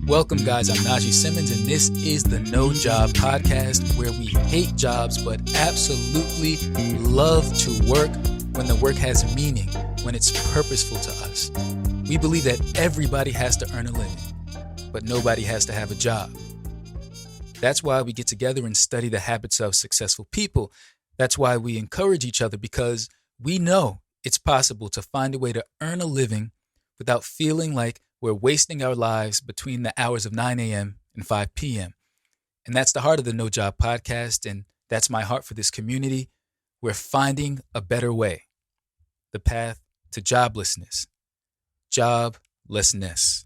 Welcome, guys. I'm Najee Simmons, and this is the No Job Podcast, where we hate jobs but absolutely love to work when the work has meaning, when it's purposeful to us. We believe that everybody has to earn a living, but nobody has to have a job. That's why we get together and study the habits of successful people. That's why we encourage each other, because we know it's possible to find a way to earn a living without feeling like we're wasting our lives between the hours of 9 a.m. and 5 p.m. And that's the heart of the No Job Podcast, and that's my heart for this community. We're finding a better way, the path to joblessness. Joblessness.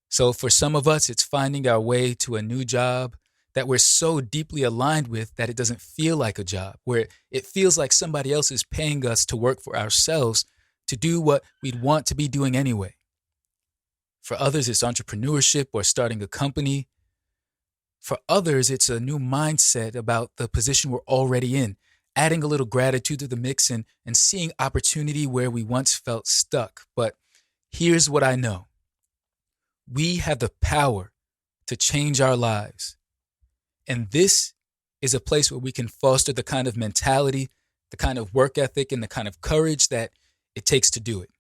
So for some of us, it's finding our way to a new job that we're so deeply aligned with that it doesn't feel like a job, where it feels like somebody else is paying us to work for ourselves to do what we'd want to be doing anyway. For others, it's entrepreneurship or starting a company. For others, it's a new mindset about the position we're already in, adding a little gratitude to the mix and seeing opportunity where we once felt stuck. But here's what I know. We have the power to change our lives. And this is a place where we can foster the kind of mentality, the kind of work ethic, and the kind of courage that it takes to do it.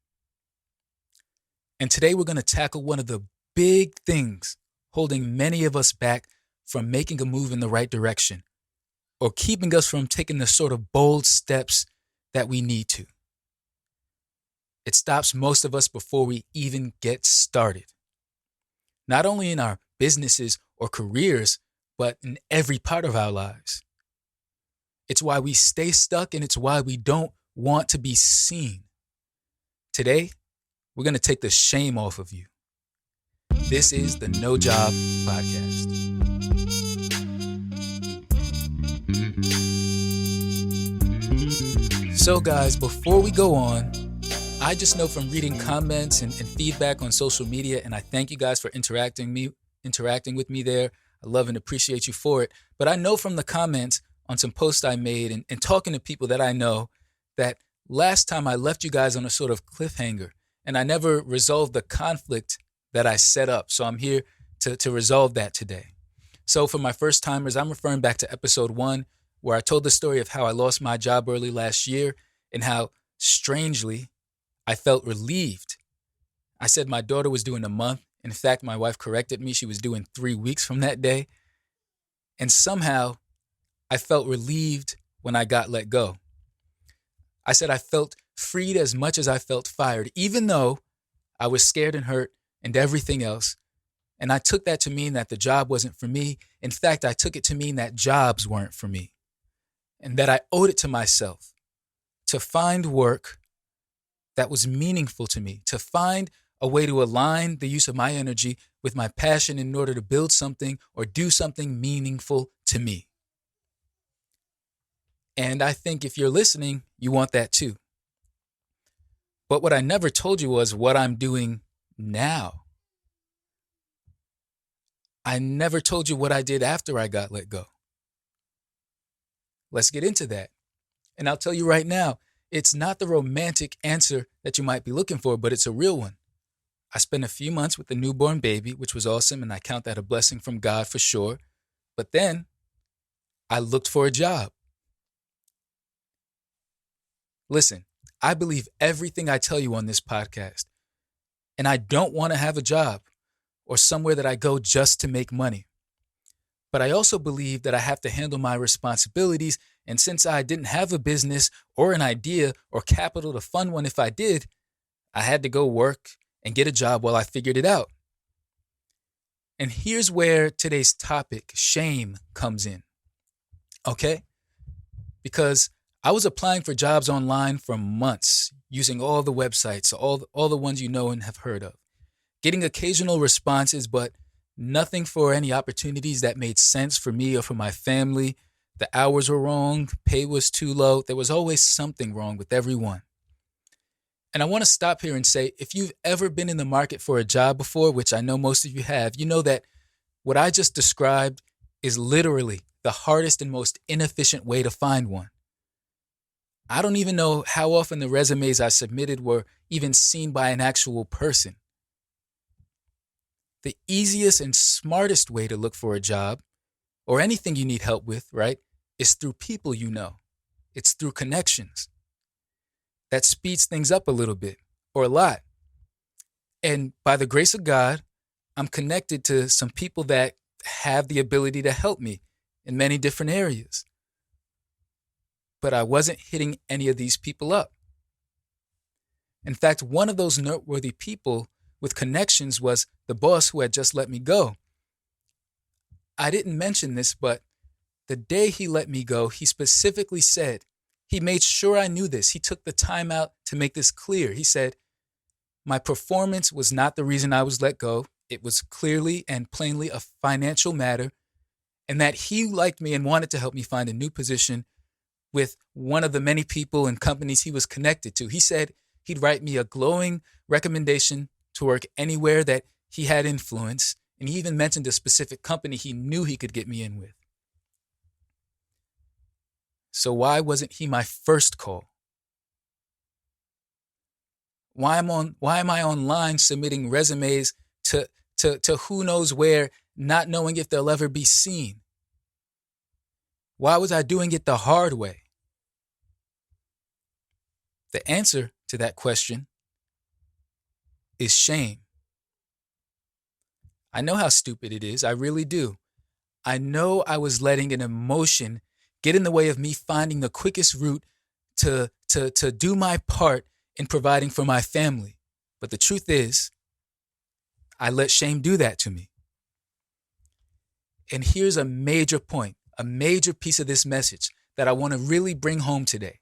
And today we're going to tackle one of the big things holding many of us back from making a move in the right direction, or keeping us from taking the sort of bold steps that we need to. It stops most of us before we even get started. Not only in our businesses or careers, but in every part of our lives. It's why we stay stuck, and it's why we don't want to be seen. Today, we're going to take the shame off of you. This is the No Job Podcast. So guys, before we go on, I just know from reading comments and feedback on social media, and I thank you guys for interacting with me there. I love and appreciate you for it. But I know from the comments on some posts I made and talking to people that I know that last time I left you guys on a sort of cliffhanger, and I never resolved the conflict that I set up. So I'm here to resolve that today. So for my first timers, I'm referring back to episode 1, where I told the story of how I lost my job early last year and how, strangely, I felt relieved. I said my daughter was doing a month. In fact, my wife corrected me. She was doing 3 weeks from that day. And somehow I felt relieved when I got let go. I said I felt freed as much as I felt fired, even though I was scared and hurt and everything else. And I took that to mean that the job wasn't for me. In fact, I took it to mean that jobs weren't for me, and that I owed it to myself to find work that was meaningful to me, to find a way to align the use of my energy with my passion in order to build something or do something meaningful to me. And I think if you're listening, you want that too. But what I never told you was what I'm doing now. I never told you what I did after I got let go. Let's get into that. And I'll tell you right now, it's not the romantic answer that you might be looking for, but it's a real one. I spent a few months with a newborn baby, which was awesome, and I count that a blessing from God for sure. But then I looked for a job. Listen, I believe everything I tell you on this podcast, and I don't want to have a job or somewhere that I go just to make money. But I also believe that I have to handle my responsibilities, and since I didn't have a business or an idea or capital to fund one if I did, I had to go work and get a job while I figured it out. And here's where today's topic, shame, comes in. Okay? Because I was applying for jobs online for months, using all the websites, all the ones you know and have heard of, getting occasional responses, but nothing for any opportunities that made sense for me or for my family. The hours were wrong, pay was too low. There was always something wrong with everyone. And I want to stop here and say, if you've ever been in the market for a job before, which I know most of you have, you know that what I just described is literally the hardest and most inefficient way to find one. I don't even know how often the resumes I submitted were even seen by an actual person. The easiest and smartest way to look for a job or anything you need help with, right, is through people you know. It's through connections. That speeds things up a little bit or a lot. And by the grace of God, I'm connected to some people that have the ability to help me in many different areas. But I wasn't hitting any of these people up. In fact, one of those noteworthy people with connections was the boss who had just let me go. I didn't mention this, but the day he let me go, he specifically said, he made sure I knew this. He took the time out to make this clear. He said, my performance was not the reason I was let go. It was clearly and plainly a financial matter, and that he liked me and wanted to help me find a new position with one of the many people and companies he was connected to. He said he'd write me a glowing recommendation to work anywhere that he had influence, and he even mentioned a specific company he knew he could get me in with. So why wasn't he my first call? Why am I online submitting resumes to who knows where, not knowing if they'll ever be seen? Why was I doing it the hard way? The answer to that question is shame. I know how stupid it is. I really do. I know I was letting an emotion get in the way of me finding the quickest route to do my part in providing for my family. But the truth is, I let shame do that to me. And here's a major point, a major piece of this message that I want to really bring home today.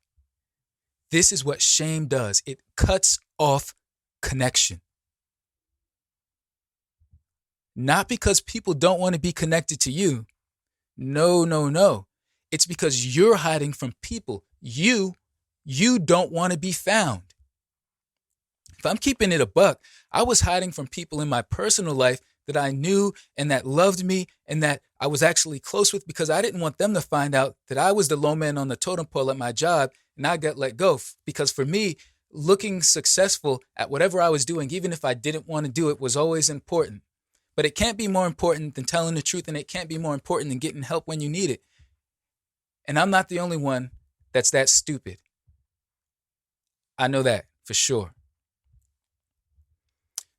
This is what shame does. It cuts off connection. Not because people don't want to be connected to you. No. It's because you're hiding from people. You don't want to be found. If I'm keeping it a buck, I was hiding from people in my personal life that I knew and that loved me and that I was actually close with because I didn't want them to find out that I was the low man on the totem pole at my job and I got let go. Because for me, looking successful at whatever I was doing, even if I didn't want to do it, was always important. But it can't be more important than telling the truth, and it can't be more important than getting help when you need it. And I'm not the only one that's that stupid. I know that for sure.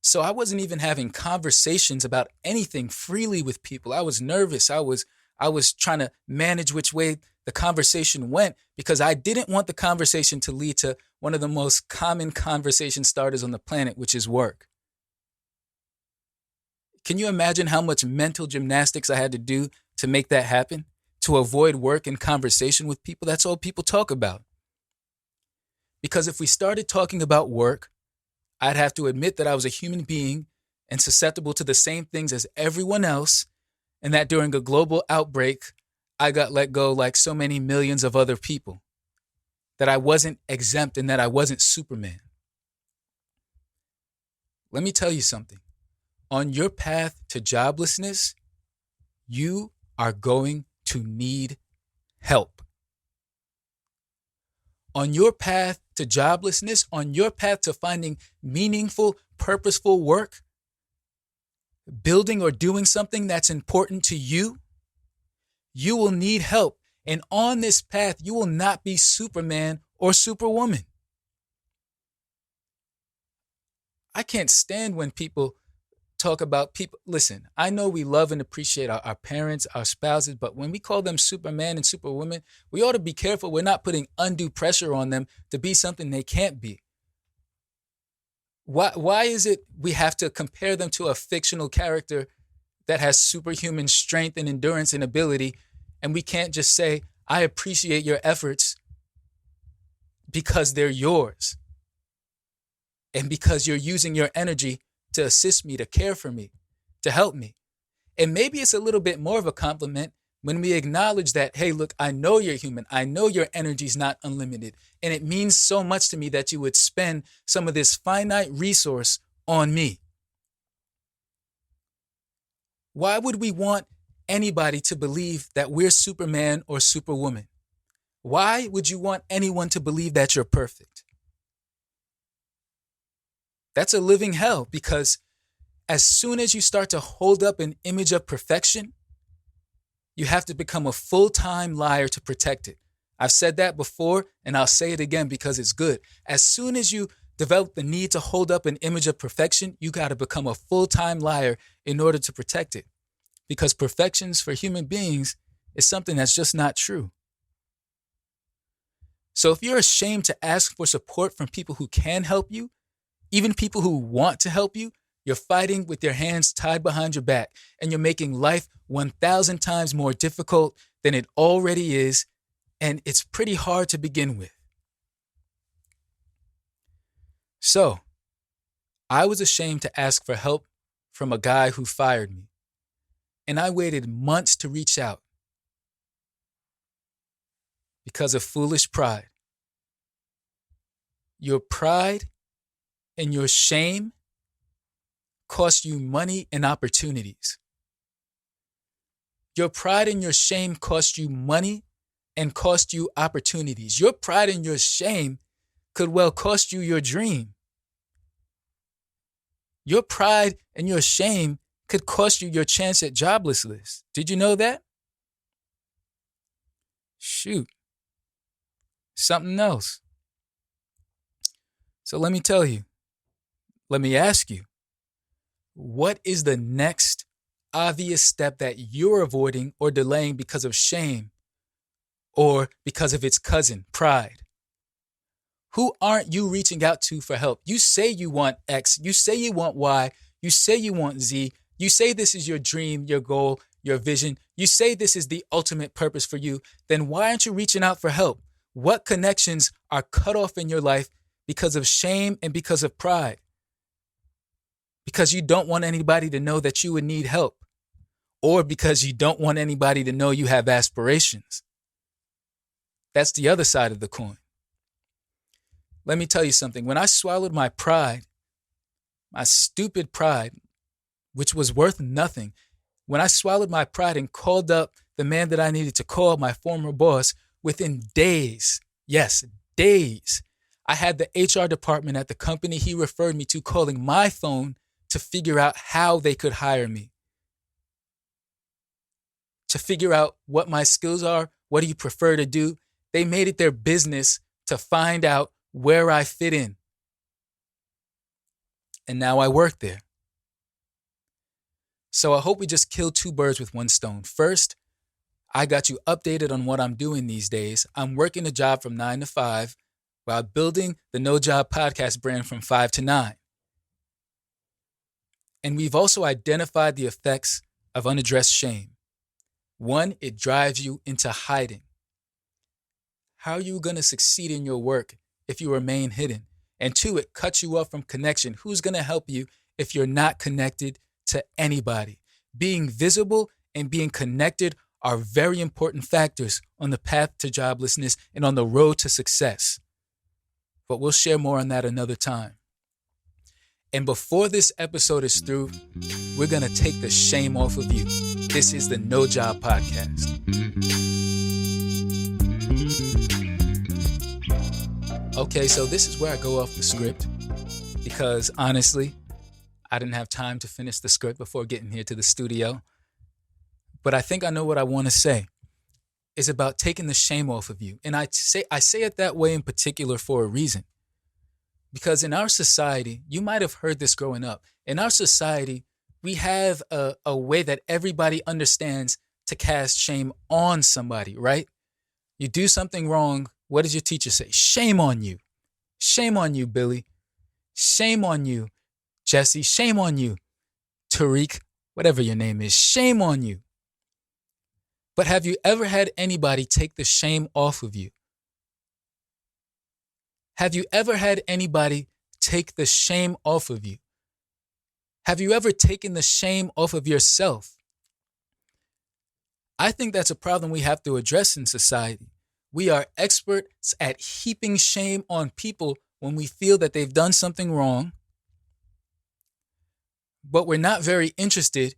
So I wasn't even having conversations about anything freely with people. I was nervous. I was trying to manage which way the conversation went because I didn't want the conversation to lead to one of the most common conversation starters on the planet, which is work. Can you imagine how much mental gymnastics I had to do to make that happen? To avoid work and conversation with people? That's all people talk about. Because if we started talking about work, I'd have to admit that I was a human being and susceptible to the same things as everyone else, and that during a global outbreak, I got let go like so many millions of other people. That I wasn't exempt and that I wasn't Superman. Let me tell you something. On your path to joblessness, you are going to need help. On your path to joblessness, on your path to finding meaningful, purposeful work, building or doing something that's important to you, you will need help. And on this path, you will not be Superman or Superwoman. I can't stand when people talk about people. Listen, I know we love and appreciate our parents, our spouses, but when we call them Superman and Superwoman, we ought to be careful we're not putting undue pressure on them to be something they can't be. Why is it we have to compare them to a fictional character that has superhuman strength and endurance and ability, and we can't just say, I appreciate your efforts because they're yours and because you're using your energy to assist me, to care for me, to help me. And maybe it's a little bit more of a compliment when we acknowledge that, hey, look, I know you're human. I know your energy's not unlimited. And it means so much to me that you would spend some of this finite resource on me. Why would we want anybody to believe that we're Superman or Superwoman? Why would you want anyone to believe that you're perfect? That's a living hell, because as soon as you start to hold up an image of perfection, you have to become a full-time liar to protect it. I've said that before, and I'll say it again because it's good. As soon as you develop the need to hold up an image of perfection, you got to become a full-time liar in order to protect it. Because perfections for human beings is something that's just not true. So if you're ashamed to ask for support from people who can help you, even people who want to help you, you're fighting with your hands tied behind your back, and you're making life 1,000 times more difficult than it already is, and it's pretty hard to begin with. So, I was ashamed to ask for help from a guy who fired me, and I waited months to reach out because of foolish pride. Your pride and your shame cost you money and opportunities. Your pride and your shame cost you money and cost you opportunities. Your pride and your shame could well cost you your dream. Your pride and your shame could cost you your chance at joblessness. Did you know that? Shoot. Something else. So let me tell you. Let me ask you. What is the next obvious step that you're avoiding or delaying because of shame or because of its cousin, pride? Who aren't you reaching out to for help? You say you want X, you say you want Y, you say you want Z, you say this is your dream, your goal, your vision, you say this is the ultimate purpose for you. Then why aren't you reaching out for help? What connections are cut off in your life because of shame and because of pride? Because you don't want anybody to know that you would need help, or because you don't want anybody to know you have aspirations. That's the other side of the coin. Let me tell you something. When I swallowed my pride, my stupid pride, which was worth nothing, when I swallowed my pride and called up the man that I needed to call, my former boss, within days, yes, days, I had the HR department at the company he referred me to calling my phone to figure out how they could hire me, to figure out what my skills are, what do you prefer to do. They made it their business to find out where I fit in. And now I work there. So I hope we just killed two birds with one stone. First, I got you updated on what I'm doing these days. I'm working a job from 9 to 5 while building the No Job podcast brand from 5 to 9. And we've also identified the effects of unaddressed shame. One, it drives you into hiding. How are you going to succeed in your work if you remain hidden? And two, it cuts you off from connection. Who's going to help you if you're not connected to anybody? Being visible and being connected are very important factors on the path to joblessness and on the road to success. But we'll share more on that another time. And before this episode is through, we're going to take the shame off of you. This is the No Job Podcast. Okay, so this is where I go off the script because honestly, I didn't have time to finish the script before getting here to the studio. But I think I know what I want to say. It's about taking the shame off of you. And I say it that way in particular for a reason. Because in our society, you might have heard this growing up. In our society, we have a way that everybody understands to cast shame on somebody, right? You do something wrong. What does your teacher say? Shame on you. Shame on you, Billy. Shame on you, Jesse. Shame on you, Tariq, whatever your name is. Shame on you. But have you ever had anybody take the shame off of you? Have you ever had anybody take the shame off of you? Have you ever taken the shame off of yourself? I think that's a problem we have to address in society. We are experts at heaping shame on people when we feel that they've done something wrong, but we're not very interested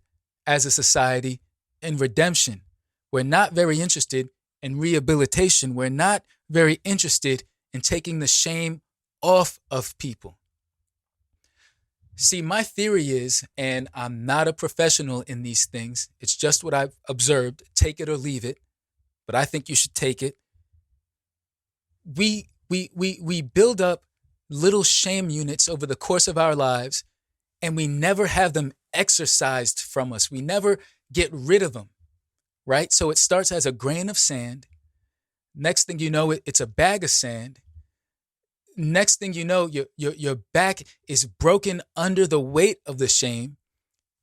as a society in redemption. We're not very interested and rehabilitation, we're not very interested in taking the shame off of people. See, my theory is, and I'm not a professional in these things, it's just what I've observed, take it or leave it, but I think you should take it. We build up little shame units over the course of our lives, and we never have them exorcised from us. We never get rid of them, right? So it starts as a grain of sand. Next thing you know, it's a bag of sand. Next thing you know, your back is broken under the weight of the shame,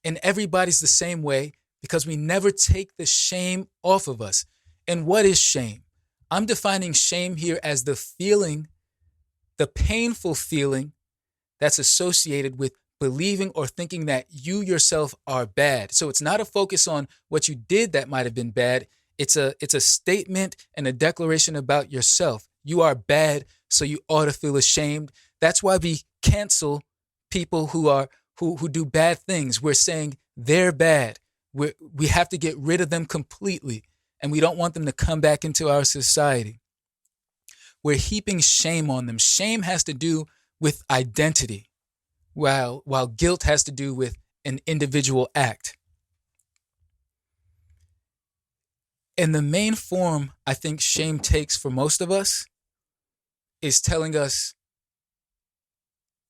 and everybody's the same way because we never take the shame off of us. And what is shame? I'm defining shame here as the feeling, the painful feeling that's associated with believing or thinking that you yourself are bad. So it's not a focus on what you did that might have been bad. It's a statement and a declaration about yourself. You are bad, so you ought to feel ashamed. That's why we cancel people who do bad things. We're saying they're bad. We have to get rid of them completely, and we don't want them to come back into our society. We're heaping shame on them. Shame has to do with identity, while guilt has to do with an individual act. And the main form I think shame takes for most of us is telling us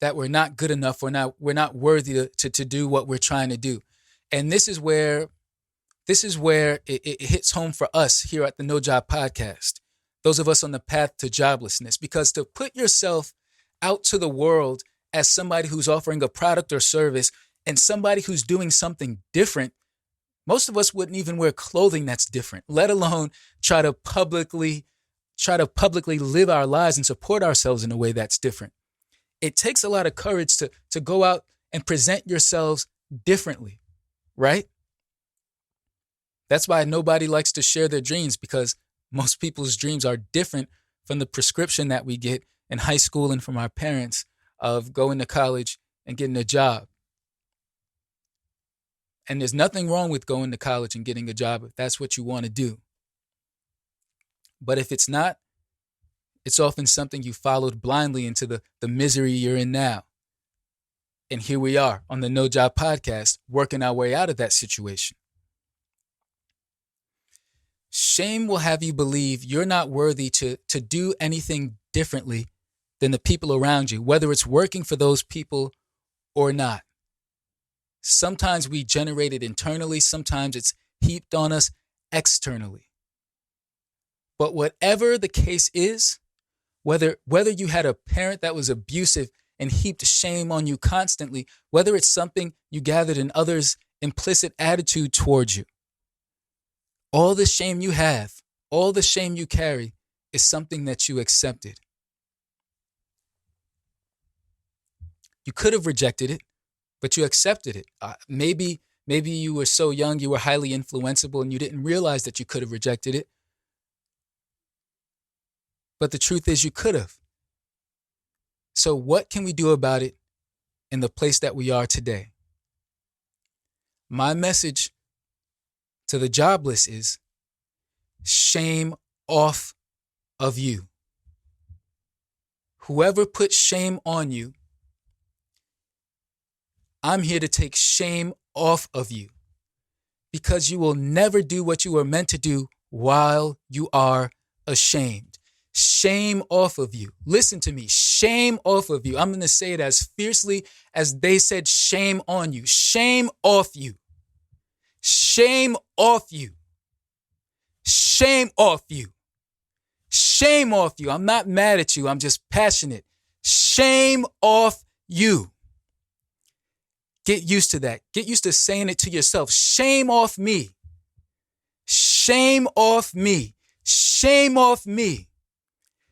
that we're not good enough, we're not worthy to do what we're trying to do. And this is where it hits home for us here at the No Job Podcast, those of us on the path to joblessness, because to put yourself out to the world as somebody who's offering a product or service and somebody who's doing something different, most of us wouldn't even wear clothing that's different, let alone try to publicly live our lives and support ourselves in a way that's different. It takes a lot of courage to go out and present yourselves differently, right? That's why nobody likes to share their dreams, because most people's dreams are different from the prescription that we get in high school and from our parents of going to college and getting a job. And there's nothing wrong with going to college and getting a job if that's what you want to do. But if it's not, it's often something you followed blindly into the misery you're in now. And here we are on the No Job Podcast, working our way out of that situation. Shame will have you believe you're not worthy to do anything differently than the people around you, whether it's working for those people or not. Sometimes we generate it internally, sometimes it's heaped on us externally. But whatever the case is, whether you had a parent that was abusive and heaped shame on you constantly, whether it's something you gathered in others' implicit attitude towards you, all the shame you have, all the shame you carry is something that you accepted. You could have rejected it, but you accepted it. Maybe you were so young, you were highly influenceable, and you didn't realize that you could have rejected it. But the truth is you could have. So what can we do about it in the place that we are today? My message to the jobless is shame off of you. Whoever put shame on you, I'm here to take shame off of you, because you will never do what you were meant to do while you are ashamed. Shame off of you. Listen to me. Shame off of you. I'm going to say it as fiercely as they said shame on you. Shame off you. Shame off you. Shame off you. Shame off you. I'm not mad at you. I'm just passionate. Shame off you. Get used to that. Get used to saying it to yourself. Shame off me. Shame off me. Shame off me.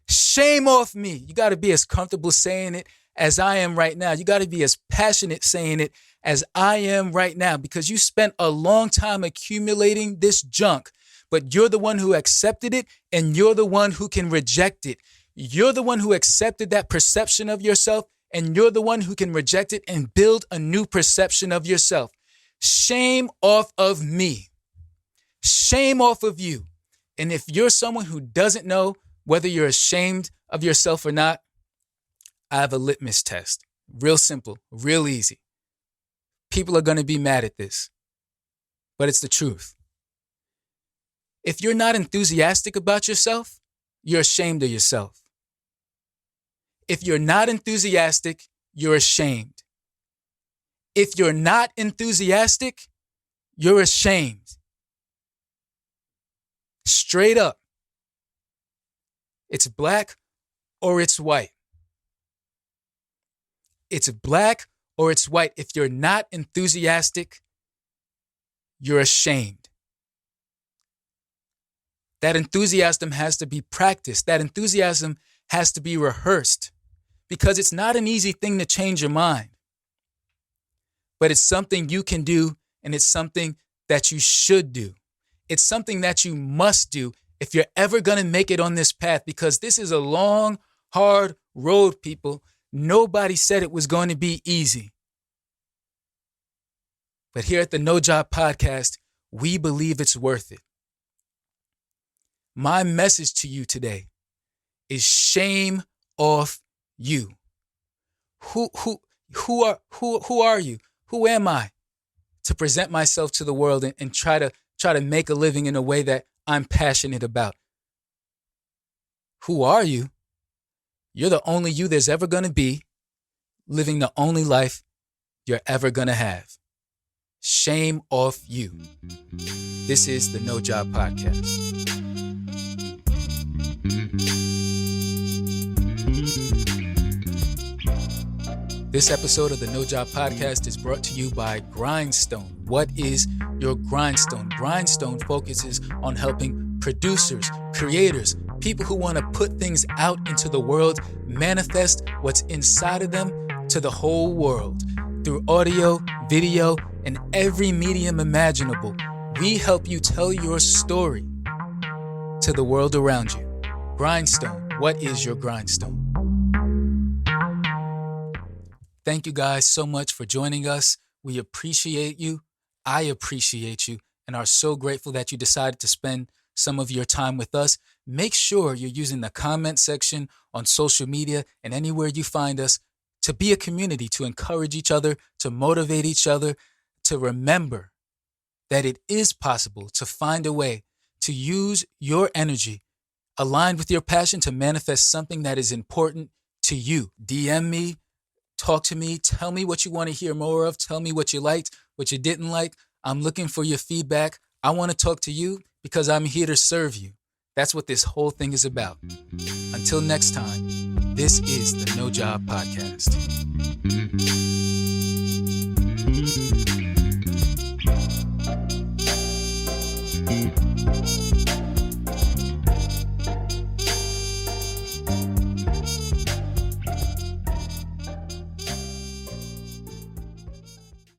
Shame off me. You got to be as comfortable saying it as I am right now. You got to be as passionate saying it as I am right now, because you spent a long time accumulating this junk, but you're the one who accepted it, and you're the one who can reject it. You're the one who accepted that perception of yourself, and you're the one who can reject it and build a new perception of yourself. Shame off of me. Shame off of you. And if you're someone who doesn't know whether you're ashamed of yourself or not, I have a litmus test. Real simple, real easy. People are going to be mad at this, but it's the truth. If you're not enthusiastic about yourself, you're ashamed of yourself. If you're not enthusiastic, you're ashamed. If you're not enthusiastic, you're ashamed. Straight up. It's black or it's white. It's black or it's white. If you're not enthusiastic, you're ashamed. That enthusiasm has to be practiced. That enthusiasm has to be rehearsed, because it's not an easy thing to change your mind. But it's something you can do, and it's something that you should do. It's something that you must do if you're ever going to make it on this path, because this is a long, hard road, people. Nobody said it was going to be easy. But here at the No Job Podcast, we believe it's worth it. My message to you today is shame off you. Who are you? Who am I to present myself to the world and try to make a living in a way that I'm passionate about? Who are you? You're the only you there's ever going to be, living the only life you're ever going to have. Shame off you. This is the No Job Podcast. This episode of the No Job Podcast is brought to you by Grindstone. What is your Grindstone? Grindstone focuses on helping producers, creators, people who want to put things out into the world, manifest what's inside of them to the whole world. Through audio, video, and every medium imaginable, we help you tell your story to the world around you. Grindstone. What is your Grindstone? Thank you guys so much for joining us. We appreciate you. I appreciate you and are so grateful that you decided to spend some of your time with us. Make sure you're using the comment section on social media and anywhere you find us to be a community, to encourage each other, to motivate each other, to remember that it is possible to find a way to use your energy aligned with your passion to manifest something that is important to you. DM me. Talk to me. Tell me what you want to hear more of. Tell me what you liked, what you didn't like. I'm looking for your feedback. I want to talk to you because I'm here to serve you. That's what this whole thing is about. Until next time, this is the No Job Podcast.